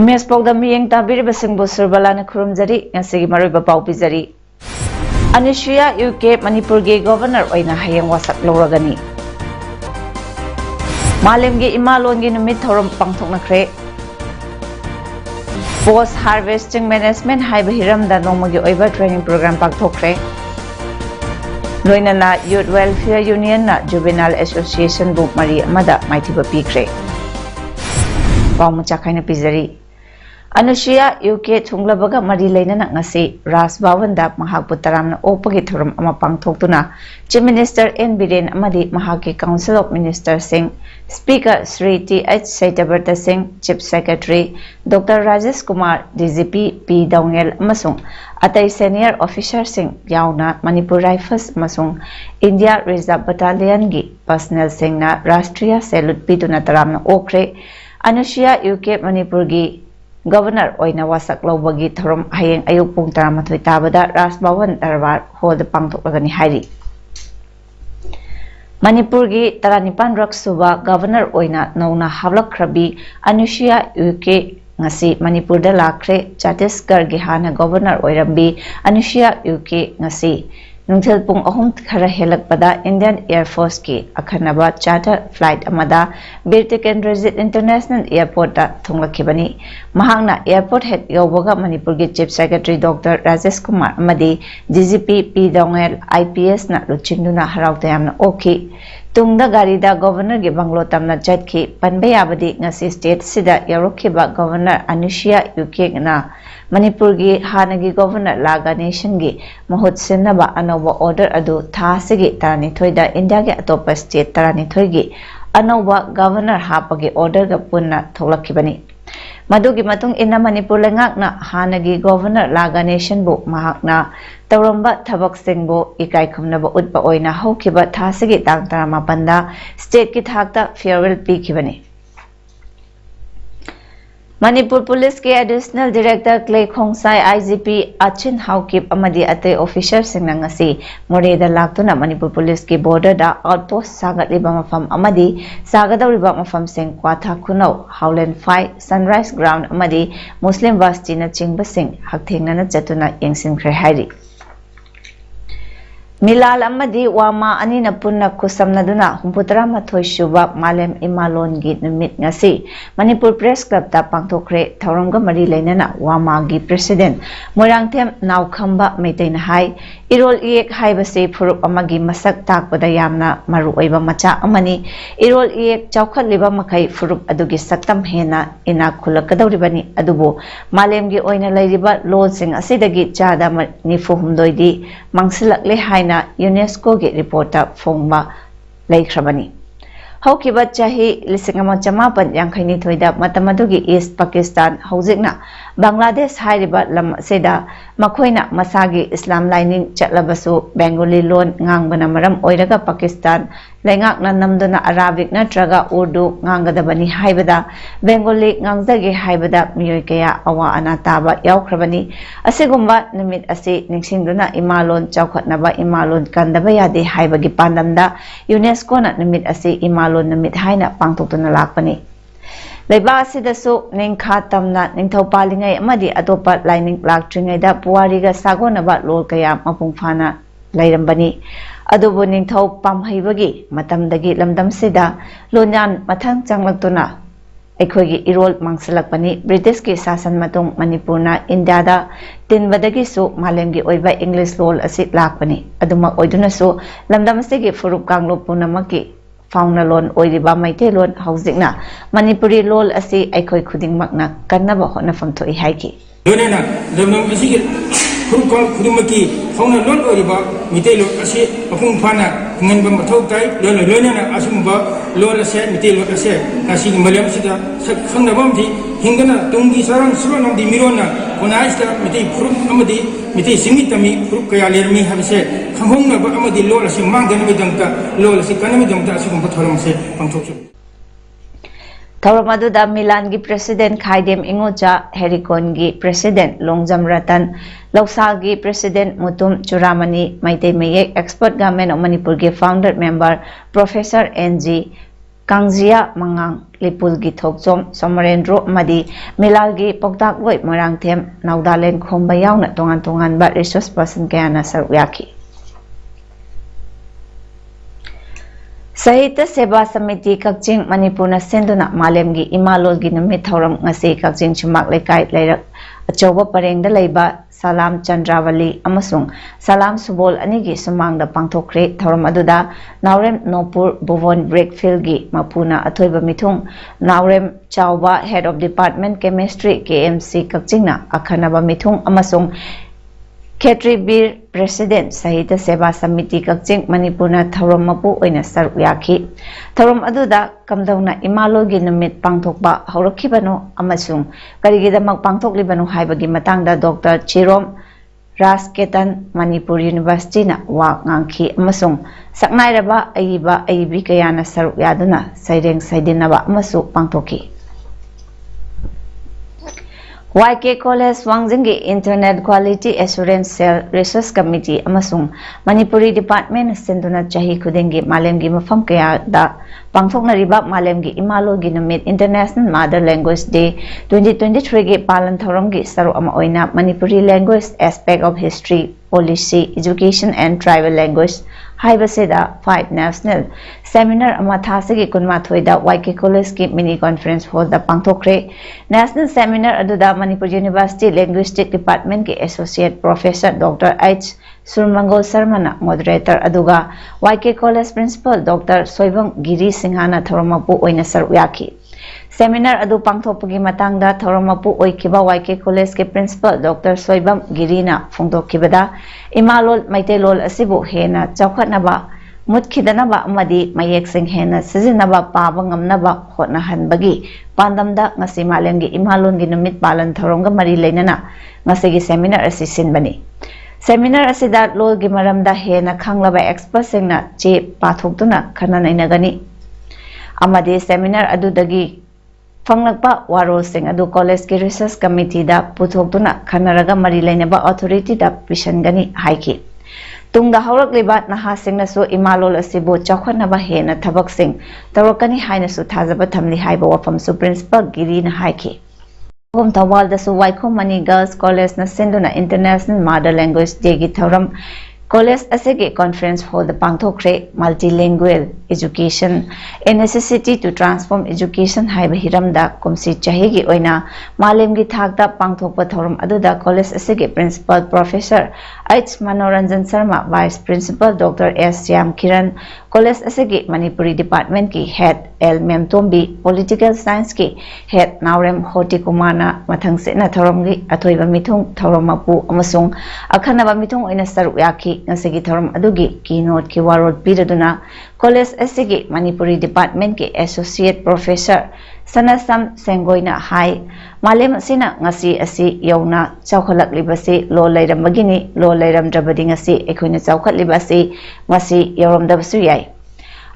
Imes PAODAM yang tabir basing busurbala na kurum jari yang segi marui bapau pizari. Anushya UK Manipur ge governor oina hayang wasak loragani. Malem ge imalon ge numit thorom pangthok nakre. Post harvesting management hai bahiram da nongma ge oiba training program pangthokre. Loina na Youth Welfare Union na Juvenile Association bu mari amada maithiba pikre. Pawmu chakai na pizari. Anushya UK thunglabaga mari lainana ngasi Ras Bhavan da mahakpu taramna opagi thoram ama pangthoktuna Chief Minister N Biren amadi mahaki Council of Ministers sing Speaker Sri T.H. Saitabarta Singh Chief Secretary Dr. Rajesh Kumar DGP P. Daungel amasung atai senior officer sing yauna Manipur Rifles amasung India Reserve Battalion gi personnel sing na Rashtriya Salute piduna taramna okre Anushya UK Manipur gi Governor oina wasak lawbagi thorom hayeng ayuk pung 13 tabada Ras Bhavan Darbar Hall da pangthoklagani hairi. Manipur gi 19 rak suba Governor oina nauna hablakkrabi Anushya UK ngasi Manipur da lakre Chhattisgarh gi hana Governor oirambi Anushya UK ngasi nungthil pung ahum khara helakpada Indian Air Force ki akhanaba charter flight amada Bir Tikendrajit International Airport da thunglakibani mahangna airport head yawbaga Manipur gi Chief Secretary Dr. Rajesh Kumar amadi DGP P. Daungel IPS na luchinduna harawta yamna oki tungda gari da governor gi banglo tamna chatki panbe abadi ngasi state sida yarokhiba Governor Anushya UK na Manipur gi hanagi Governor Laga Nation gi mahut sinnaba anova order adu thasigi tarani thoida India gi atopa state tarani thoigi anova governor hapagi order ga punna tholakibani madugi matung ina Manipur lengakna hanagi Governor Laga Nation bu mahakna tawramba thabak singbo ikai khumnaba utpa oina haukiba thasigi tang 18 da state ki thakta farewell pikibani Manipur Police ke Additional Director Clay Khongsai IGP Achin Haukip amadi ate officer singna ngasi Moreda laktuna Manipur Police ke border da outpost sagatliba mafam amadi sagadawriba mafam sing Kwatha Khunau Howland 5 Sunrise Ground amadi Muslim Basti na chingba sing hakthengna na chatuna yengsinkhre hairi Milal amadi wama ani na punna kusamnaduna humputra mathoi shuba malem imalon gi numit ngasi Manipur Press Club ta pangthokre thauramga mari lainana wama gi president Moirangthem Naukhamba Meitaina hai irol iek haibase phurup amagi masak takpada yamna maru oiba macha amani irol iek chawkhatliba makai phurup adugi saktam hena ina khulakadawribani adubu malem gi oina lairiba lolsing asidagi chada nifuhumdoi di mangsilakle haina UNESCO ge reporta phongba laikhrabani haukiba chahi lisingama chamapan yangkhaini thoida matamadugi East Pakistan haujikna Bangladesh hairiba lam seda makhoina masagi Islam lining chatlabasu Bengali lon ngangbana maram oiraga Pakistan laingakna namduna Arabic natraga Urdu ngangadabani haibada Bengali ngangjage haibada miyoi kaya awa anataba yaukhrabani asigumba numit ase ningsingduna imalon chawkhatnaba imalon kandaba yade haibagi pandamda UNESCO na numit ase imalon numit haina pangtokna lakpani Laiba asidasu ningkha tamna ningthau palingai amadi atopa lining laktringaida puwariga sagonaba lol kaya mapungfana lairambani adubu ningthau pamhaibagi matamdagi lamdamsida lonyan mathang changlaktuna aikhoigi irol mangsalakpani British ki sasan matung Manipurna India da tinbadagi su malemgi oiba English lol asi lakpani aduma oiduna su lamdamsigi furup kanglo punamaki fauna lon oiriba maite lon haujikna Manipuri lol asi aikoi khuding makna kannaba hona famthoi haiki lonena lamdam asi ꯐꯨꯔꯨꯞ ꯈꯨꯗꯤꯡꯃꯛꯀꯤ ꯍꯧꯅ ꯂꯣꯟ ꯑꯣꯏꯔꯤꯕ ꯃꯩꯇꯩꯂꯣꯟ ꯑꯁꯤ ꯃꯄꯨꯡ ꯐꯥꯅ ꯈꯪꯍꯟꯕ ꯃꯊꯧ ꯇꯥꯏ ꯂꯣꯏꯅꯅ ꯑꯁꯤꯒꯨꯝꯕ ꯂꯣꯟ ꯑꯁꯦ ꯃꯩꯇꯩꯂꯣꯟ ꯑꯁꯦ ꯉꯁꯤꯒꯤ ꯃꯥꯂꯦꯝꯁꯤꯗ ꯁꯛ ꯈꯪꯅꯕ ꯑꯃꯗꯤ ꯍꯤꯡꯗꯅ ꯇꯨꯡꯒꯤ ꯆꯥꯔꯣꯟ ꯁꯨꯔꯣꯟ ꯑꯃꯗꯤ ꯃꯤꯔꯣꯟꯅ ꯈꯨꯟꯅꯥꯏꯁꯤꯗ ꯃꯩꯇꯩ ꯐꯨꯔꯨꯞ ꯑꯃꯗꯤ ꯃꯩꯇꯩ ꯆꯤꯡꯃꯤ ꯇꯝꯃꯤ ꯐꯨꯔꯨꯞ ꯀꯌꯥ ꯂꯩꯔꯝꯃꯤ ꯍꯥꯏꯕꯁꯦ ꯈꯪꯍꯧꯅꯕ ꯑꯃꯗꯤ ꯂꯣꯟ ꯑꯁꯤ ꯃꯥꯡꯗꯅꯕꯒꯤꯗꯃꯛꯇ ꯂꯣꯟ ꯑꯁꯤ ꯀꯟꯅꯕꯒꯤꯗꯃꯛꯇ ꯑꯁꯤꯒꯨꯝꯕ ꯊꯧꯔꯝ ꯑꯁꯤ ꯄꯥꯡꯊꯣꯛꯆꯕꯅꯤ ꯊꯧꯔꯝ ꯑꯗꯨꯗ ꯃꯤꯂꯥꯟꯒꯤ ꯄ꯭ꯔꯦꯁꯤꯗꯦꯟꯠ ꯈꯥꯏꯗꯦꯝ ꯏꯉꯣꯆꯥ ꯍꯦꯔꯤꯀꯣꯟꯒꯤ ꯄ꯭ꯔꯦꯁꯤꯗꯦꯟꯠ ꯂꯣꯡꯖꯝ ꯔꯇꯟ ꯂꯧꯁꯥꯜꯒꯤ ꯄ꯭ꯔꯦꯁꯤꯗꯦꯟꯠ ꯃꯨꯇꯨꯝ ꯆꯨꯔꯥꯃꯅꯤ Meitei Mayek expert government of ꯃꯅꯤꯄꯨꯔꯒꯤ founder member professor NG. Kangjia ꯃꯉꯥꯡ ꯂꯤꯄꯨꯜꯒꯤ ꯊꯣꯛꯆꯣꯝ ꯁꯣꯃꯔꯦꯟꯗ꯭ꯔꯣ ꯑꯃꯗꯤ ꯃꯤꯂꯥꯜꯒꯤ ꯄꯥꯎꯇꯥꯛꯂꯣꯏ ꯃꯣꯏꯔꯥꯡꯊꯦꯝ ꯅꯥꯎꯗꯥꯂꯦꯟ ꯈꯣꯝꯕ ꯌꯥꯎꯅ ꯇꯣꯉꯥꯟ ꯇꯣꯉꯥꯟꯕ ꯔꯤꯁꯣꯔꯁ ꯄꯔꯁꯟ ꯀꯌꯥꯅ ꯁꯔꯨꯛ ꯌꯥꯈꯤ ꯁꯥꯍꯤꯇ꯭ꯌ ꯁꯦꯕꯥ ꯁमिति ꯀꯛꯆꯤꯡ ꯃꯅꯤꯄꯨꯔꯅ ꯁꯤꯟꯗꯨꯅ ꯃꯥꯂꯦꯝꯒꯤ ꯏꯃꯥꯂꯣꯟꯒꯤ ꯅꯨꯃꯤꯠ ꯊꯧꯔꯝ ꯉꯁꯤ ꯀꯛꯆꯤꯡ ꯁꯨꯃꯥꯛ ꯂꯩꯀꯥꯏ ꯂꯩꯔꯛ ꯑꯆꯧꯕ ꯄꯔꯦꯡꯗ ꯂꯩꯕ ꯁꯥꯂꯥꯝ ꯆꯟꯗ꯭ꯔꯥꯋꯂꯤ ꯑꯃꯁꯨꯡ ꯁꯥꯂꯥꯝ ꯁꯨꯕꯣꯜ ꯑꯅꯤꯒꯤ ꯁꯨꯃꯥꯡꯗ ꯄꯥꯡꯊꯣꯛꯈ꯭ꯔꯦ ꯊꯧꯔꯝ ꯑꯗꯨꯗ ꯅꯥꯎꯔꯦꯝ ꯅꯣꯄꯨꯔ ꯕꯨꯕꯣꯟ ꯕ꯭ꯔꯦꯛꯐꯤꯜꯒꯤ ꯃꯄꯨꯅ ꯑꯊꯣꯏꯕ ꯃꯤꯊꯨꯡ ꯅꯥꯎꯔꯦꯝ ꯆꯥꯎꯕ head of department chemistry KMC ꯀꯛꯆꯤꯡꯅ ꯑꯈꯟꯅꯕ ꯃꯤꯊꯨꯡ ꯑꯃꯁꯨꯡ ꯈꯦꯇ꯭ꯔꯤꯕꯤꯔ ꯄ꯭ꯔꯦꯁꯤꯗꯦꯟꯠ ꯁꯥꯍꯤꯇ꯭ꯌ ꯁꯦꯕꯥ ꯁमिति ꯀꯛꯆꯤꯡ ꯃꯅꯤꯄꯨꯔꯅ ꯊꯧꯔꯝ ꯃꯄꯨ ꯑꯣꯏꯅ ꯁꯔꯨꯛ ꯌꯥꯈꯤ ꯊꯧꯔꯝ ꯑꯗꯨꯗ ꯀꯝꯗꯧꯅ ꯏꯃꯥꯂꯣꯟꯒꯤ ꯅꯨꯃꯤꯠ ꯄꯥꯡꯊꯣꯛꯄ ꯍꯧꯔꯛꯈꯤꯕꯅꯣ ꯑꯃꯁꯨꯡ ꯀꯔꯤꯒꯤꯗꯃꯛ ꯄꯥꯡꯊꯣꯛꯂꯤꯕꯅꯣ ꯍꯥꯏꯕꯒꯤ ꯃꯇꯥꯡꯗ ꯗꯣꯛꯇꯔ ꯆꯤꯔꯣꯝ ꯔꯥꯖꯀꯦꯇꯟ ꯃꯅꯤꯄꯨꯔ ꯌꯨꯅꯤꯚꯔꯁꯤꯇꯤꯅ ꯋꯥ ꯉꯥꯡꯈꯤ ꯑꯃꯁꯨꯡ ꯁꯛꯅꯥꯏꯔꯕ ꯑꯏꯕ ꯑꯏꯕꯤ ꯀꯌꯥꯅ ꯁꯔꯨꯛ ꯌꯥꯗꯨꯅ ꯁꯩꯔꯦꯡ ꯁꯩꯗꯤꯟꯅꯕ ꯑꯃꯁꯨ ꯄꯥꯡꯊꯣꯛꯈꯤ YK College Wangjinggi Internet Quality Assurance Cell Research Committee amasung Manipuri Department sinduna chahi khudingi malemgi mafam kayada pangthoknariba malemgi imalogi numit International Mother Language Day 2023 gi palan thoramgi saru ama oina Manipuri Language Aspect of History Policy Education and Tribal Language haibaseda 5 National Seminar ama thasigi kunmathoida YK College ki mini conference hall da pangthokre National Seminar aduda Manipur University Linguistic Department ki Associate Professor Dr. H. Surmangol Sarmana Moderator aduga YK College Principal Dr. Soibam Giri Singhana Thoromapu oina saru yaki Seminar adu pangthokpagi matangda thoromapu oikiba YK College ke Principal Dr. Soibam Girina phongdokkibada imalol maitelol asibu hena chawkhatnaba mutkidanaba amadi mayek sing hena sizinaba paba ngamnaba hotnahanbagi pandamda ngasi malemgi imalongi numit palan thoromga mari leinana ngasigi seminar asi sinbani Seminar asida lolgi maramda hena khanglaba expert singna che pathokduna khananainagani amadi seminar adudagi Fanglakpa Waro Singh adu college ki research committee da puthokduna khanaraga mari lainaba authority da pishangani haiki tungda haurakliba naha singna su imalol asibu chawkhanaba hena thabak sing tawakani haina su thajaba thamli haiba wafam su principal Giri na haiki Hom Thawal da su Waikhom Mani Girls College na sinduna International Mother Language Day gi thauram College asege conference hall the pangthokre multilingual education a necessity to transform education haiba hiramda kumsi chahigi oina malemgi thakda pangthokpa thorum aduda college asege principal professor H Manoranjan Sharma vice principal Dr. S Syam Kiran college asege Manipuri department ki head L Memtombi political science ki head Naurem Hoti Kumana mathang sena thoromgi athoiba mithung thoromapu amasung akhanaba mithung oina saru yaki ngasigi thorom adugi keynote ki warod piraduna college asigi Manipuri department ki associate professor Sanasam Sengoina hai malem asina ngasi asi yauna chawkhalak-libasi lo leiramagini lo leiramdrabadi ngasi ekhoina chawkhat-libasi ngasi yauromdabasu yai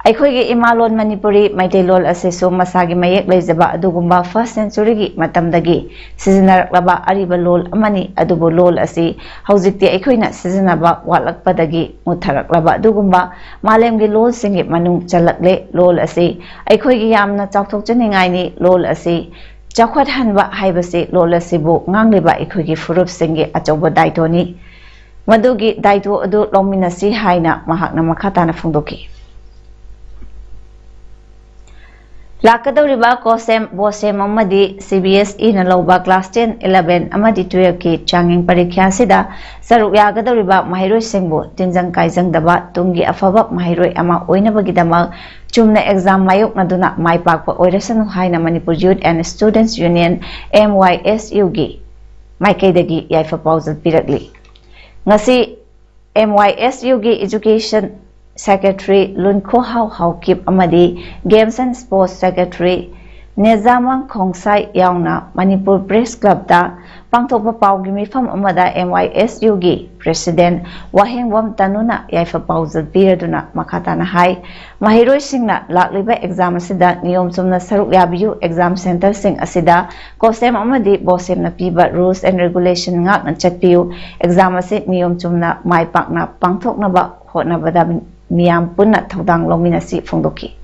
Aikhoigi imalon Manipuri maitailol asisu masagi mayek leijaba adugumba first century gi matamdagi sizinaraklaba ariba lol amani adubu lol asi haujikti aikhoina sizinaba walakpadagi mutharaklaba adugumba malemgi lol singi manung chalakle lol asi aikhoigi yamna chawthokchaningai ni lol asi chawkhat hanba haibasi lol asibu ngangliba aikhoigi furup singi achauba daitoni madugi daito adu lominasi haina mahakna makhatana phungdoki Lakadawriba Kosem Bosem Amadi CBSE na lawba class 10, 11 amadi 12 ki changing parikya sida saruk yagadawriba mahiroi singbu tinjang kaijang daba tungi afaba mahiroi ama oinabagidama chumna exam mayok naduna maipakpa oirasanu haina Manipur Youth and Students Union MYSU gi maikaidagi yaifa pauzat pirakli ngasi MYSU gi Education Secretary Lunkho Haukip amadi Games and Sports Secretary Nezamang Khongsai yauna Manipur Press Club da pangthokpa paugi mifam amada MYSU gi President Wahengwam Tanuna yaifa pauzat piraduna makhatana hai mahiroi singna lakliba exam asida niyom chumna saruk yabiu exam center sing asida kosem amadi bosem na piba rules and regulation ngak na chatpiu exam ase niyom chumna mai pakna pangthokna ba hotnabada miyam punna thodang lominasi phongdoki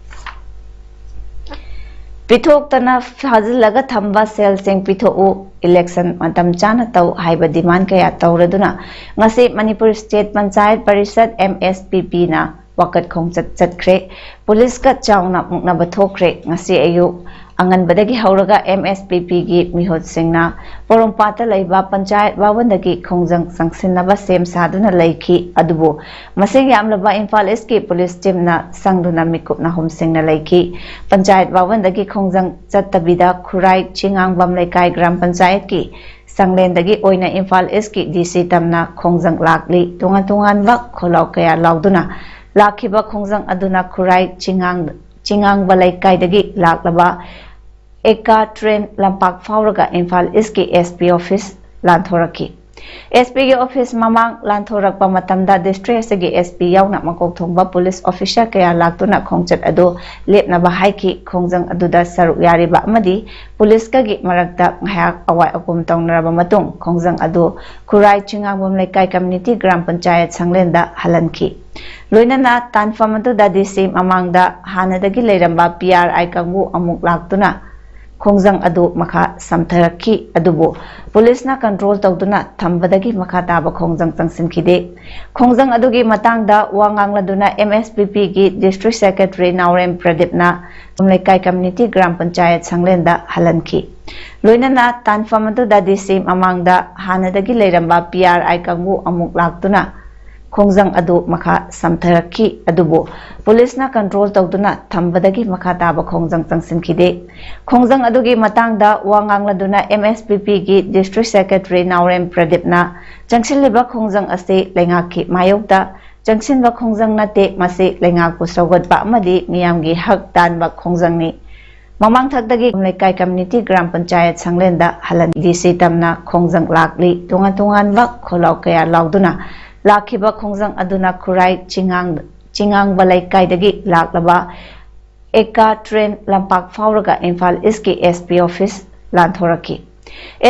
Pithoktana Fazlaga Thamba Sel Sing Pitho election Matam Chana Tau Haiba demand kaya Tauraduna Ngasi Manipur State Panchayat Parisad MSPP na Wakat Khong Chat Kre Police ka Chauna Mukna Bathokre Ngasi Ayu Angan Badagi Hauraga MSPP gi Mihot Singna Porompata Laiba Panchayat Wawandagi Khongjang Sangsinaba Sem Saduna Laiki Adubo Masing Yamlaba Imphal East ki Police Team na Sangduna Mikup na Hom Singna Laiki Panchayat Wawandagi Khongjang Chatabida Khurai Chingang Bam Laikai Gram Panchayat ki Sanglendagi Oina Imphal East ki DC Tamna Khongjang Lakli Tungan Wak Kholau Kaya Lauduna Lakiba Khongjang Aduna Khurai Chingang Balai Kaidagi Laklaba Eka train lampak fauraga Imphal East ki SP office lanthoraki SP ki office mamang lanthorak pa matamda district segi SP yauna makok thongba police officer kaya laktuna khongchat ado lepna bahai ki khongjang aduda saruk yari ba amadi police ka gi marakta nghayak awai akum tongnaraba matung khongjang ado Khurai Chingangbom Laikai community gram panchayat sanglenda halanki loinana tanfam adu da DC mamangda hanadagi leiramba PRI kangbu amuk laktuna Khongjang adu makha samtharaki adubo police na control tawduna thambadagi makha taba khongjang tangsin khide khongjang adugi matangda wangang laduna MSPP gi district secretary Naurem Pradip na Tumlaikai community gram panchayat sanglenda halanki loinana tanfam adu da DC mamangda hanadagi leiramba PRI kangbu amuk laktuna Khongjang adu makha samtharaki adubo police na control tawduna thambadagi makha taba khongjang tangsin khide khongjang adugi matangda wangang laduna MSPP gi district secretary Naurem Pradip na jangsinliba khongjang ase lengaki mayokta jangsinba khongjang nate mase lengak pusawgat ba amadi miyamgi hak tanba khongjang ni mamang thakdagi Laikai community gram panchayat sanglenda halan DC tamna khongjang lakli tungan ba kholau kaya lauduna Lakiba khongjang aduna Khurai Chingang Balai Kaidagi laklaba Eka train lampak fauraga Imphal East ki SP office lanthoraki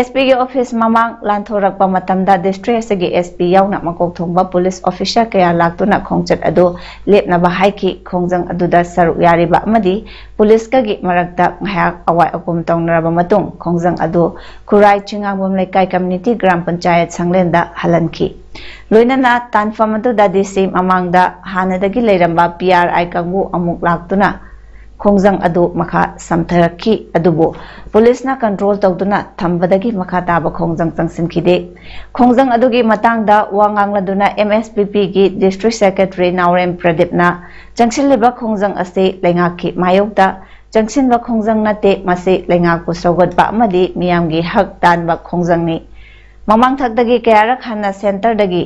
SP ki office mamang lanthorak pa matamda district segi SP yauna makok thongba police officer kaya laktuna khongchat ado lepna bahai ki khongjang aduda saruk yari ba amadi police ka gi marakta nghayak awai akum tongnaraba matung khongjang ado Khurai Chingangbom Laikai community gram panchayat sanglenda halanki loinana tanfam adu da DC mamangda hanadagi leiramba PRI kangbu amuk laktuna khongjang adu makha samtharaki adubo police na control tawduna thambadagi makha taba khongjang tangsin khide khongjang adugi matangda wangang laduna MSPP gi district secretary Naurem Pradip na jangsinliba khongjang ase lengaki mayokta jangsinba khongjang nate mase lengak pusawgat ba amadi miyamgi hak tanba khongjang ni mamang thakdagi kayarak hanna center dagi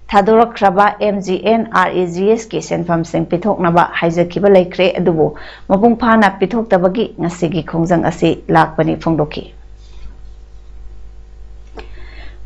Thadorak Kraba MGN REGS ki senfam sing pithok naba haijakiba laikre adubo mapung phana pithok tabagi ngasigi khongjang ase lakpani phongdoki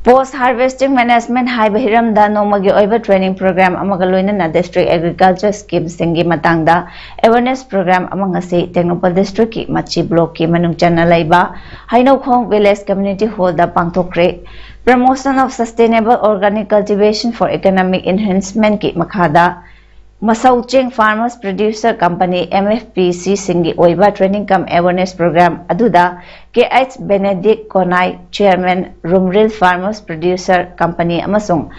Post harvesting management haiba hiramda nomagi oiba training program amaga loinana district agriculture scheme singi matangda awareness program amang ase Technopal district ki machi block ki manung chana laiba Hainokhong village community hall da pangthokre Promotion of Sustainable Organic Cultivation for Economic Enhancement ki makhada Masauching Farmers Producer Company MFPC singi oiba training cum awareness program aduda KH Benedict Konai Chairman Rumril Farmers Producer Company amasung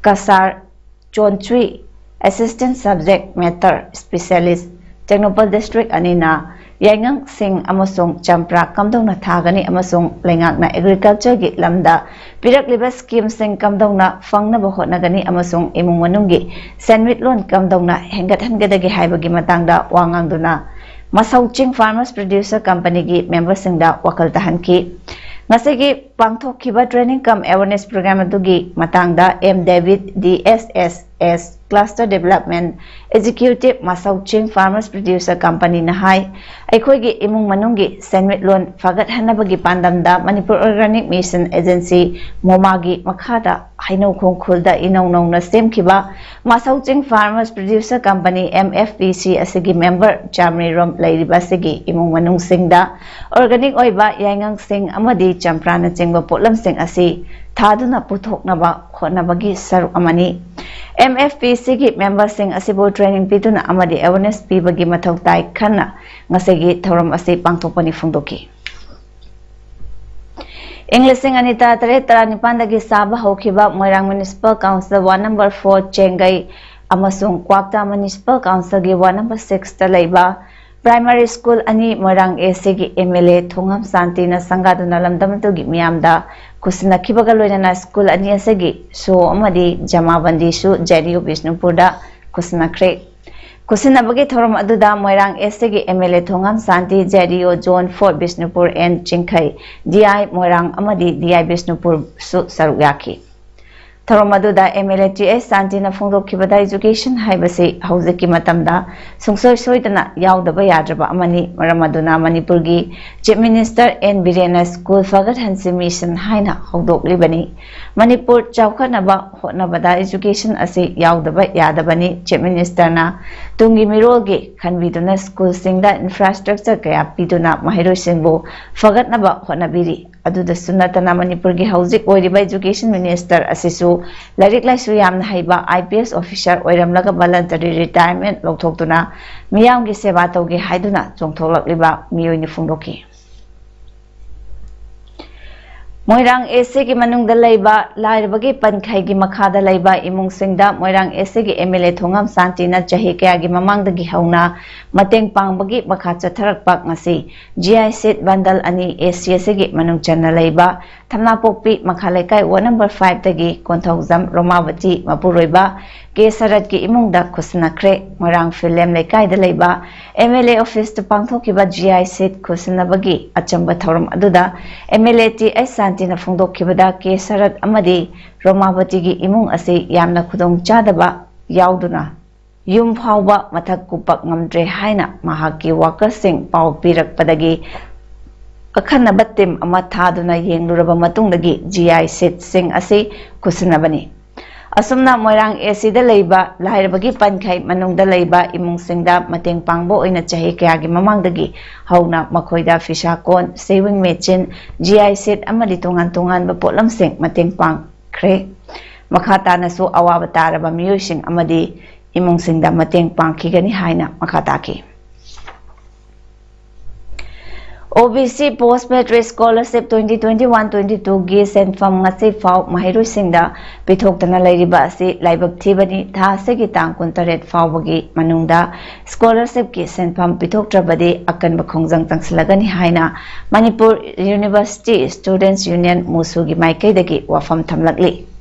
Kasar Chonchui Assistant Subject Matter Specialist Technopal District anina Yangang Singh amasung Champra kamdongna thagani amasung lengakna agriculture gi lamda pirakliba scheme sing kamdongna fangna bahotnagani amasung imung manunggi senwit loan kamdongna hengadagi haibagi matangda wangangduna Masauching Farmers Producer Company gi member singda wakal tahanki ngasigi pangthokhiba training cum awareness program adugi matangda M David DSSS Cluster Development Executive Masauching Farmers Producer Company na hai aikhoigi imung manunggi senmitlon fagat hanabagi pandamda Manipur Organic Mission Agency momagi makhada haino khongkhulda inong na semkhiba Masauching Farmers Producer Company MFPC asigi member Chamri Rom lairiba sigi imung manung singda organic oiba yaingang sing amadi champrana chingba potlam sing asi thaduna puthoknaba khonabagi saruk amani MFPC ki member sing asibo training pituna amadi awareness pibagi mathau tai khana ngasegi thoram asi pangthokpani phungdoki English sing anita tare taranipan dagi saba hokhiba Moirang Municipal Council Ward number 4 Chengai amasung Kwakta Municipal Council gi Ward number 6 ta leiba Primary School ani Moirang ACG MLA Thongam Santi na sangaduna lamdamtu gi miamda kusina kibaga loina school ani asegi so amadi jamabandi su JDU Bisnupurda kusina kre kusina bagi thoram aduda Moirang ACG MLA Thongam Santi JDU Zone 4 Bisnupur and Chingkai DI Moirang amadi DI Bisnupur su saruyaki Thoromaduda MLA TS Santina Fungdo Kibada Education Haibasi Hauziki Matamda Sungsoi Soidana Yaudaba Yadraba Amani Maramaduna Manipurgi Chief Minister N Birena School Fagat Hansi Mission Haina Haudok Libani Manipur Chaukanaba Hotnabada Education Asi Yaudaba Yadabani Chief Minister na Tungi Mirogi Kanviduna School Singda Infrastructure Kaya Piduna Mahiro Singbo Fagat Naba Hotnabiri Aduda Sunatana Manipurgi Hauzik Oiriba Education Minister Asisu Larik Laisu Yamna Haiba IPS Officer Oiramlaga Voluntary Retirement Loktoktuna Miyamgi Seba Taugi Haiduna Chongtholak Liba Miyoini Fungdoki Moirang AC ki manungda leiba lairabagi pankhaigi makhada leiba imung singda Moirang AC ki MLA Thongam Santi na chahi kaya gi mamangdagi hauna mateng pangbagi makha chatharakpa ngasi GI seat bandal ani ACS gi manung channa leiba thamna pokpi makhalaikai wa number 5 tagi konthongzam Romavati mapuroiba ke sarat ki imungda khusna kre Moirang film leikai da leiba MLA office to pangthokiba GI seat khusna bagi achamba thoram aduda MLA TS Santina Fungdokibada ke sarat amadi Romavati gi imung asi yamna khudong chadaba yauduna yum phawba mathak kupak ngamdre haina mahaki workers sing pau pirak padagi akhanna batim ama thaduna yengluraba matungdagi GI seat sing asi khusnabani Asumna Moirang AC da leiba lairabagi pankhai manungda leiba imung singda mateng pangbo oina chahi kayagi mamangdagi hauna makhoida fishakon saving machine GI set amadi tungan ba potlam sing mateng pang kre makhata na su awaba taraba miyusing amadi imung singda mateng pang khigani haina makhata ki OBC Post Metric Scholarship 2021-22 gi senfam ngasi fau mahiru singda pithoktana lairiba asi laibak thibani tha segi tang kuntaret fawbagi manungda scholarship ki senfam pithoktrabadi akan bakhongjang tangslagani haina Manipur University Students Union musugi maikaidagi wafam thamlakli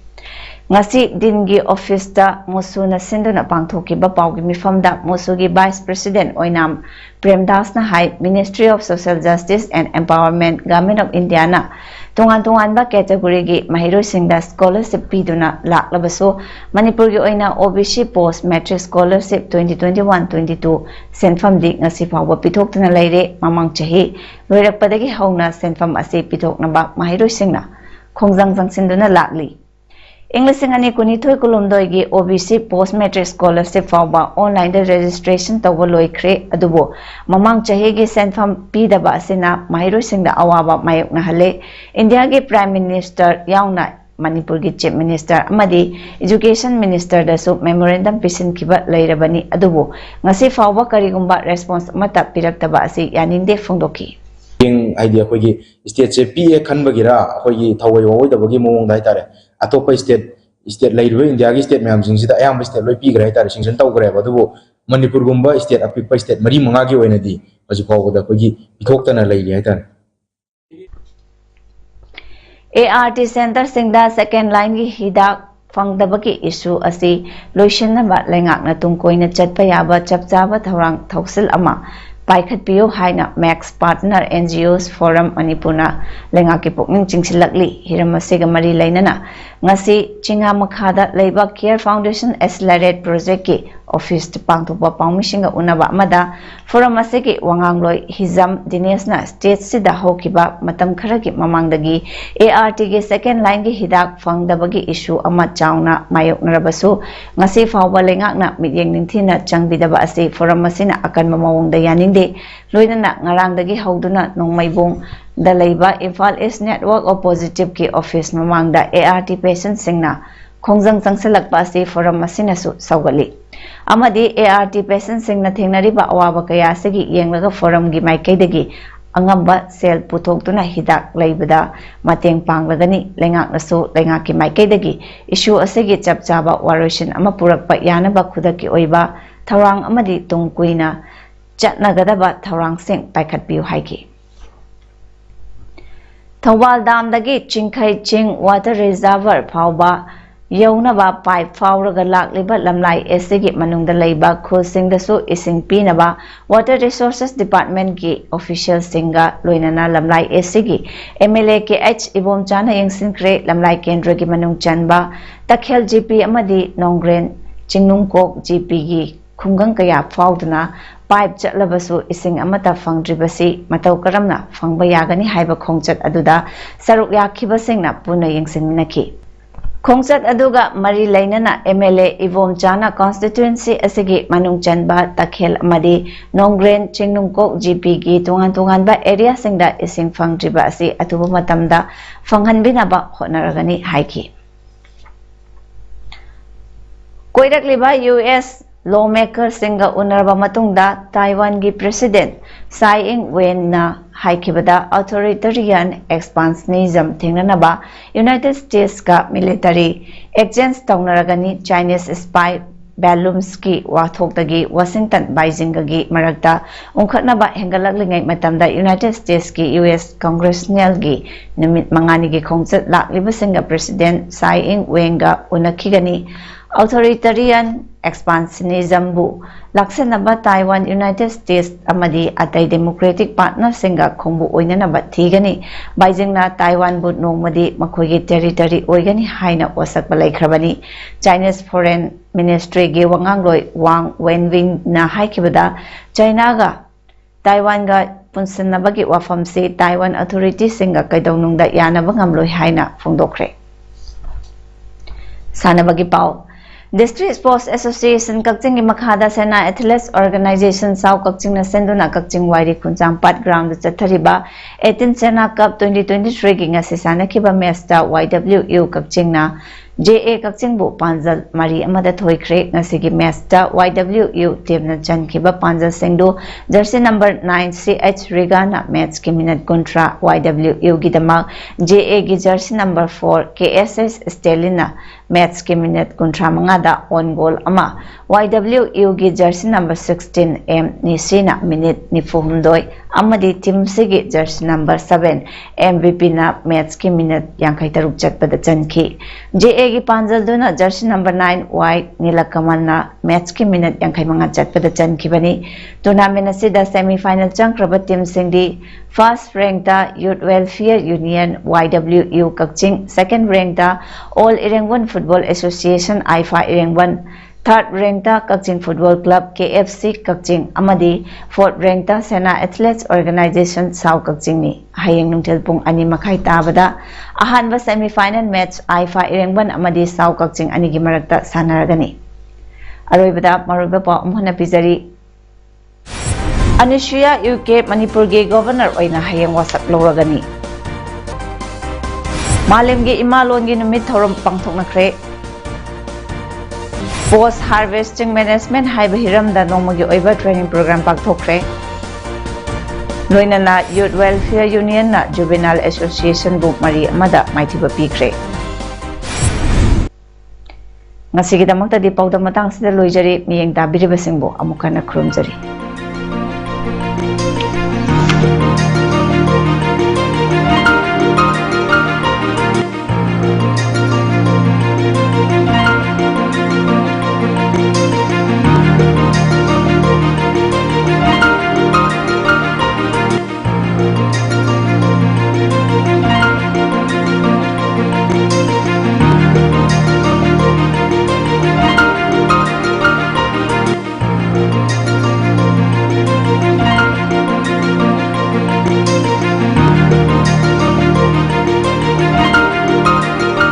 ngasi dingi office da musuna sinduna pangthokiba pawgi mifamda musugi Vice President oinam Premdas na hai Ministry of Social Justice and Empowerment Government of India na tungan ba category gi mahiro singda scholarship piduna laklabaso Manipur gi oina OBC Post Metric Scholarship 2021-22 senfam di ngasi pawba pithoktana leire mamang chahi loirakpadagi hauna senfam ase pithokna ba mahiro singna khongjang jangsinduna lakli English ani kunithoi kulumdoi gi OBC Post Metric Scholarship fawba online da registration tawba loikre adubo mamang chahi gi senfam pidaba asina mahiro singda awaba mayok na hale India gi Prime Minister yauna Manipur gi Chief Minister amadi Education Minister da su memorandum pisin kiba leirabani adubo ngasi fawba karigumba response mata piraktaba asi yaninde fungdoki idea ko state se PA khanbagira ko thawai woi da bagi mong dai tare atopa state lairu India gi state myam sing sida ayam state loi pi gra tare singson taw gra ba du Manipur gumba state apik pa state mari manga gi oina di aji ko da ko ithokta na lai ai tare ART Center singda second line gi hidak fangdabaki issue asi loishinna ba lengak na tungkoina chatpa yaba chapchaba thorang thoksil ama पाइखत्पियो हाइना मैक्स partner NGOs forum मणिपुरना लेंगाकी पुकनिंग चिंगसिलकली हिरम असिगा मरी लैनना ngasi chinga makhada leiba care foundation accelerate project ki office pangthokpa pangmisinga unaba amada forum asegi wangangloi hizam dinesna state sida hokiba matam kharagi mamangdagi ART ge second line gi hidak fangdabagi issue ama chauna mayoknarabasu ngasi fawba lengakna midyeng ningthina changbidaba ase forum asina akan mamawongda yaningde loinana ngarangdagi hauduna nongmaibong da leiba Imphal East Network of Positive ki office mamangda ART patient singna khongjang changsalakpa ase forum asina su saugali amadi ART patient singna thengnariba awaba kaya segi yenglaga forum gi maikaidagi angamba sel puthokduna hidak leibada mateng panglagani lengaknasu lengaki maikaidagi issue asegi chapchaba waroishin ama purakpa yanaba khudaki oiba thawang amadi tungkuina chatnagadaba thawang sing paikhatpiu haiki Thawal Dam dagi Chingkhai Ching Water Reservoir Phawba Yaunaba Pipe Phawraga Lakliba Lamlai Esigi Manungda Leiba Khulsingdasu Ising Pinaba Water Resources Department ki official singa Loinana Lamlai Esigi MLA KH Ibom Chana Yengsinkre Lamlai Kendra ki Manung Chanba Takhel GP Amadi Nongren Chingnungkok GP gi Khungang Kaya Phawduna pipe chatlabasu ising amata fangdribasi matau karamna fangba yagani haiba khongchat aduda saruk yakhibasingna puna yengsinminaki khongchat aduga mari lainana MLA Ivom Chana constituency asigi manung chanba takhel amadi nongren chingnungkok GP gi tungan ba area singda ising fangdriba asi atubu matamda fanghanbinaba honaragani haiki koirakliba US lawmaker singa unarba matungda Taiwan gi president Tsai Ing-wen na haikibada authoritarian expansionism thengnanaba United States ka military exchange taunaragani Chinese spy balloons ki wathokdagi Washington Beijing gi marakta ungkhatnaba hengalaklingai matamda United States ki US congressional gi numit mangani gi khongchat laklibasinga president Tsai Ing-wen ga unakhigani authoritarian expansionism bu laksanaba Taiwan United States amadi atai democratic partner singa khongbu oinanaba thigani Beijing na Taiwan bu nongmadi makhogi territory oigani haina wasakba laikhrabani Chinese Foreign Ministry ge wangangloi Wang Wenbing na haikibada China ga Taiwan ga punsanabagi wafam se Taiwan authorities singa kaidawnungda yanaba ngamloi haina phongdokre sanabagi pau District Sports Association Kakching gi makhada Sena Athletes Organization South Kakching na senduna Kakching Wairi Khunjang Pat Ground chathariba 18 Sena Cup 2023 gi ngasi sanakiba match ta YWU Kakching na JA Kakching bu panjal mari amada thoikre ngasi gi match ta YWU team na chankhiba panjal singdu jersey number 9 CH Regana match ki minute kontra YWU gi dama JA gi jersey number 4 KSS Stelina match ki minute kontra mangada on goal ama YWU gi jersey number 16 M Nisina minute ni fuhumdoi amadi team sigi jersey number 7 MVP na match ki minute yankai taruk chatpada chanki JA gi panjal duna jersey number 9 White Nilakamal na match ki minute yankai manga chatpada chanki bani tournament asida semi final chankraba team singdi first ranked Youth Welfare Union YWU Kakching second ranked All Irengwan Football Association IFA Irengwan third ranked Kakching Football Club KFC Kakching amadi fourth ranked Sena Athletes Organization South Kakching ni hayeng nungtel pung ani makai tabada ahanba semi final match IFA Irengwan amadi South Kakching ani gi marakta sanaragani aroibada maroiba pa umhana pizari Anushya UK Manipur ge governor oina hayeng wasak loragani Malim ge imalon ge numit thorom pangthoknakre Post harvesting management haiba hiram da nomagi oiba training program pakthokre Loinana Youth Welfare Union na Juvenile Association bu mari amada maithiba pikre Ngasi gidamakta di PAODAM matang sida loijari miyeng dabiribasingbo amukana khurumjari